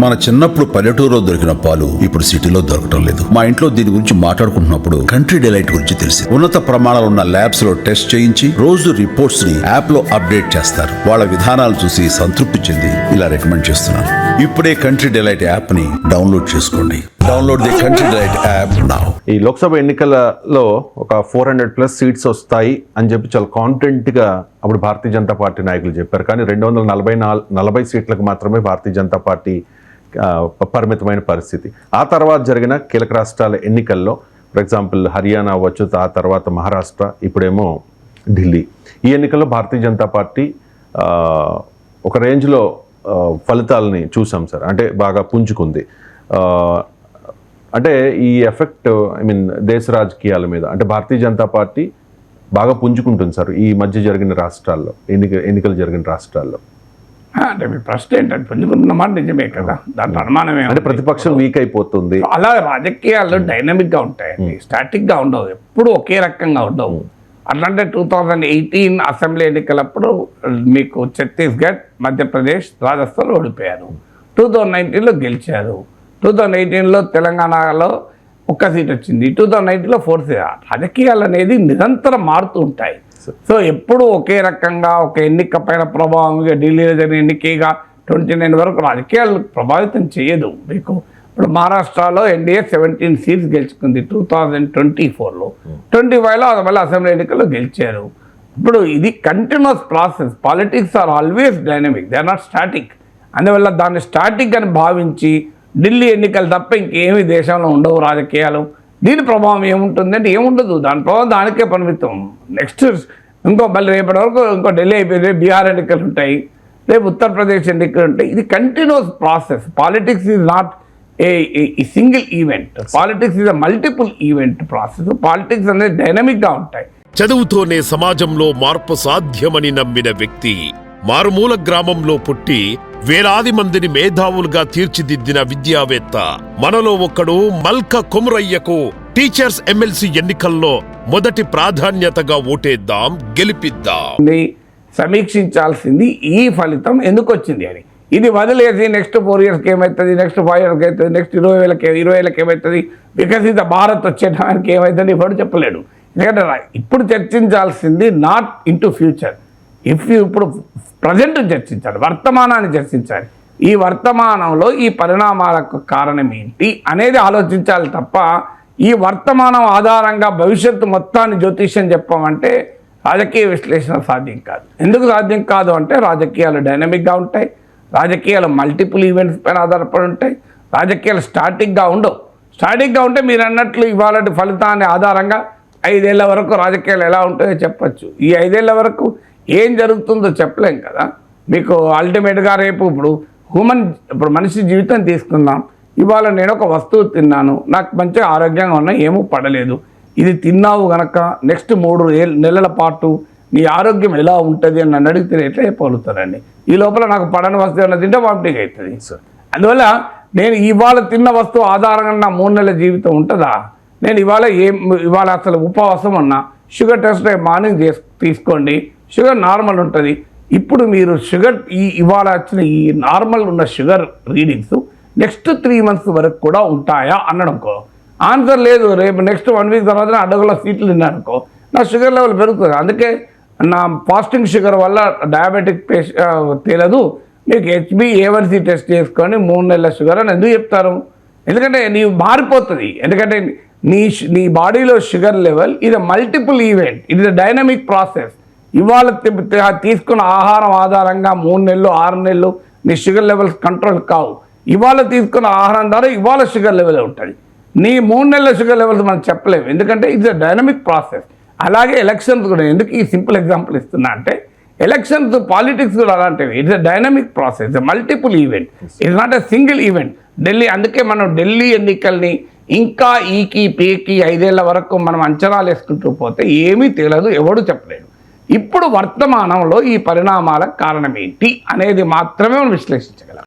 మన చిన్నప్పుడు పల్లెటూరులో దొరికిన పాలు ఇప్పుడు సిటీలో దొరకటం లేదు. మా ఇంట్లో దీని గురించి మాట్లాడుకుంటున్నప్పుడు కంట్రీ డిలైట్ గురించి తెలిసి ఉన్నత ప్రమాణాలు ఉన్న ల్యాబ్స్ లో టెస్ట్ చేయించి రోజు రిపోర్ట్స్ ని యాప్ లో అప్డేట్ చేస్తారు. వాళ్ళ విధానాలు చూసి సంతృప్తి చెంది ఇలా రికమెండ్ చేస్తున్నాను. ఇప్పుడే కంట్రీ డిలైట్ యాప్ ని డౌన్లోడ్ చేసుకోండి. Download the country delight app now. ఈ లోక్సభ ఎన్నికలలో ఒక 400+ సీట్స్ వస్తాయి అని చెప్పి చాలా కాన్ఫిడెంట్ గా అప్పుడు భారతీయ జనతా పార్టీ నాయకులు చెప్పారు. కానీ 240 సీట్లకు మాత్రమే భారతీయ జనతా పార్టీ పరిమితమైన పరిస్థితి. ఆ తర్వాత జరిగిన కీలక రాష్ట్రాల ఎన్నికల్లో ఫర్ ఎగ్జాంపుల్ హర్యానా అవ్వచ్చు, ఆ తర్వాత మహారాష్ట్ర, ఇప్పుడేమో ఢిల్లీ. ఈ ఎన్నికల్లో భారతీయ జనతా పార్టీ ఒక రేంజ్లో ఫలితాలని చూసాం సార్. అంటే బాగా పుంజుకుంది. అంటే ఈ ఎఫెక్ట్ దేశ రాజకీయాల మీద అంటే భారతీయ జనతా పార్టీ బాగా పుంజుకుంటుంది సార్ ఈ మధ్య జరిగిన రాష్ట్రాల్లో, ఎన్నికలు జరిగిన రాష్ట్రాల్లో. అంటే మీ ప్రశ్న ఏంటంటే పుంజుకుంటున్నమాట నిజమే కదా, దాంట్లో అనుమానమే. అంటే ప్రతిపక్షం వీక్ అయిపోతుంది. అలా రాజకీయాలు డైనమిక్గా ఉంటాయండి, స్టాటిక్గా ఉండవు, ఎప్పుడు ఒకే రకంగా ఉండవు. అట్లంటే 2018 అసెంబ్లీ ఎన్నికలప్పుడు మీకు ఛత్తీస్గఢ్, మధ్యప్రదేశ్, రాజస్థాన్ ఓడిపోయారు. 2019లో గెలిచారు. 2018లో తెలంగాణలో 1 సీట్ వచ్చింది. 2019లో 4 సీట్. రాజకీయాలు అనేది నిరంతరం మారుతూ ఉంటాయి. సో ఎప్పుడు ఒకే రకంగా ఒక ఎన్నిక పైన ప్రభావం, ఢిల్లీలో జరిగిన ఎన్నికగా 29 వరకు రాజకీయాలు ప్రభావితం చేయదు. మీకు ఇప్పుడు మహారాష్ట్రలో ఎన్డీఏ 17 సీట్స్ గెలుచుకుంది 2024లో. 25లో మళ్ళీ అసెంబ్లీ ఎన్నికల్లో గెలిచారు. ఇప్పుడు ఇది continuous process. Politics are always dynamic, they are not static. అందువల్ల దాన్ని స్టాటిక్ అని భావించి ఢిల్లీ ఎన్నికలు తప్ప ఇంకేమీ దేశంలో ఉండవు రాజకీయాలు, దీని ప్రభావం ఏముంటుంది అంటే ఏముండదు. దాని ప్రభావం దానికే పరిమితం. నెక్స్ట్ మళ్ళీ రేపటి వరకు ఢిల్లీ అయిపోయింది, బీహార్ ఎన్నికలు ఉంటాయి, రేపు ఉత్తరప్రదేశ్ ఎన్నికలు ఉంటాయి. ఇది continuous process. Politics is not a single event. Politics is a multiple event process. Politics అనేది డైనమిక్గా ఉంటాయి. చదువుతోనే సమాజంలో మార్పు సాధ్యమని నమ్మిన వ్యక్తి, మారుమూల గ్రామంలో పుట్టి వేలాది మందిని మేధావులుగా తీర్చిదిద్దిన విద్యావేత్త, మనలో ఒక్కడు మల్క కొమురయ్యకు టీచర్స్ ఎమ్మెల్సీ ఎన్నికల్లో మొదటి ప్రాధాన్యతగా ఓటేద్దాం, గెలిపిద్దాం. సమీక్షించాల్సింది ఈ ఫలితం ఎందుకు వచ్చింది అని. ఇది వదిలేసి నెక్స్ట్ 4 ఇయర్స్కి ఏమవుతుంది, నెక్స్ట్ 5 ఇయర్స్కి అవుతుంది, నెక్స్ట్ 20 ఏళ్ళకి ఏమవుతుంది, వికసిత భారత్ వచ్చేటానికి ఏమవుతుంది ఇప్పుడు చెప్పలేడు. ఎందుకంటే ఇప్పుడు చర్చించాల్సింది నాట్ ఇంటూ ఫ్యూచర్. ఇప్పుడు ప్రజెంట్ చర్చించాలి, వర్తమానాన్ని చర్చించాలి. ఈ వర్తమానంలో ఈ పరిణామాలకు కారణం ఏంటి అనేది ఆలోచించాలి తప్ప ఈ వర్తమానం ఆధారంగా భవిష్యత్తు మొత్తాన్ని జ్యోతిష్యం చెప్పమంటే రాజకీయ విశ్లేషణ సాధ్యం కాదు. ఎందుకు సాధ్యం కాదు అంటే రాజకీయాలు డైనమిక్గా ఉంటాయి, రాజకీయాలు మల్టిపుల్ ఈవెంట్స్ పైన ఆధారపడి ఉంటాయి, రాజకీయాలు స్టాటిక్గా ఉండవు. స్టాటిక్గా ఉంటే మీరు అన్నట్లు ఇవాళ ఫలితాన్ని ఆధారంగా 5 ఏళ్ల వరకు రాజకీయాలు ఎలా ఉంటాయో చెప్పచ్చు. ఈ 5 ఏళ్ల వరకు ఏం జరుగుతుందో చెప్పలేం కదా. మీకు అల్టిమేట్గా రేపు ఇప్పుడు మనిషి జీవితం తీసుకుందాం. ఇవాళ నేను ఒక వస్తువు తిన్నాను, నాకు మంచిగా ఆరోగ్యంగా ఉన్నా, ఏమూ పడలేదు. ఇది తిన్నావు కనుక నెక్స్ట్ 3 నెలల పాటు నీ ఆరోగ్యం ఎలా ఉంటుంది అని నన్ను అడిగితే ఎట్లా చెప్పగలుగుతారండి? ఈ లోపల నాకు పడని వస్తువు ఏమైనా తింటే వామిటింగ్ అవుతుంది. అందువల్ల నేను ఇవాళ తిన్న వస్తువు ఆధారంగా నా 3 నెలల జీవితం ఉంటుందా? నేను ఇవాళ అసలు ఉపవాసం ఉన్నా, షుగర్ టెస్ట్ మార్నింగ్ తీసుకోండి, షుగర్ నార్మల్ ఉంటుంది. ఇప్పుడు మీరు షుగర్ ఇవాళ వచ్చిన ఈ నార్మల్ ఉన్న షుగర్ రీడింగ్స్ నెక్స్ట్ 3 మంత్స్ వరకు కూడా ఉంటాయా అన్నడనుకో, ఆన్సర్ లేదు. రేపు నెక్స్ట్ 1 వీక్ తర్వాత అడుగులో సీట్లు తిన్నానుకో నా షుగర్ లెవెల్ పెరుగుతుంది. అందుకే నా ఫాస్టింగ్ షుగర్ వల్ల డయాబెటిక్ తేలదు, మీకు HbA1c టెస్ట్ చేసుకొని 3 నెలల షుగర్ అని ఎందుకు చెప్తారు? ఎందుకంటే నీవు మారిపోతుంది. ఎందుకంటే నీ బాడీలో షుగర్ లెవెల్ ఇది మల్టిపుల్ ఈవెంట్, ఇది డైనమిక్ ప్రాసెస్. ఇవాళ తీసుకున్న ఆహారం ఆధారంగా 3 నెలలు 6 నెలలు నీ షుగర్ లెవెల్స్ కంట్రోల్ కావు. ఇవాళ తీసుకున్న ఆహారం ద్వారా ఇవాళ షుగర్ లెవెల్ ఉంటుంది. నీ 3 నెలల షుగర్ లెవెల్స్ మనం చెప్పలేము, ఎందుకంటే ఇట్స్ అ డైనమిక్ ప్రాసెస్. అలాగే ఎలక్షన్స్ కూడా ఎందుకు ఈ సింపుల్ ఎగ్జాంపుల్ ఇస్తున్నా అంటే ఎలక్షన్స్ పాలిటిక్స్ కూడా అలాంటివి. It's a dynamic process, multiple event, it's not a single event. అందుకే మనం ఢిల్లీ ఎన్నికల్ని ఇంకా ఈకి పీకి 5 ఏళ్ల వరకు మనం అంచనాలు వేసుకుంటూ పోతే ఏమీ తెలియదు, ఎవడు చెప్పలేడు. ఇప్పుడు వర్తమానంలో ఈ పరిణామాలకు కారణం ఏంటి అనేది మాత్రమే మనం విశ్లేషించగలం.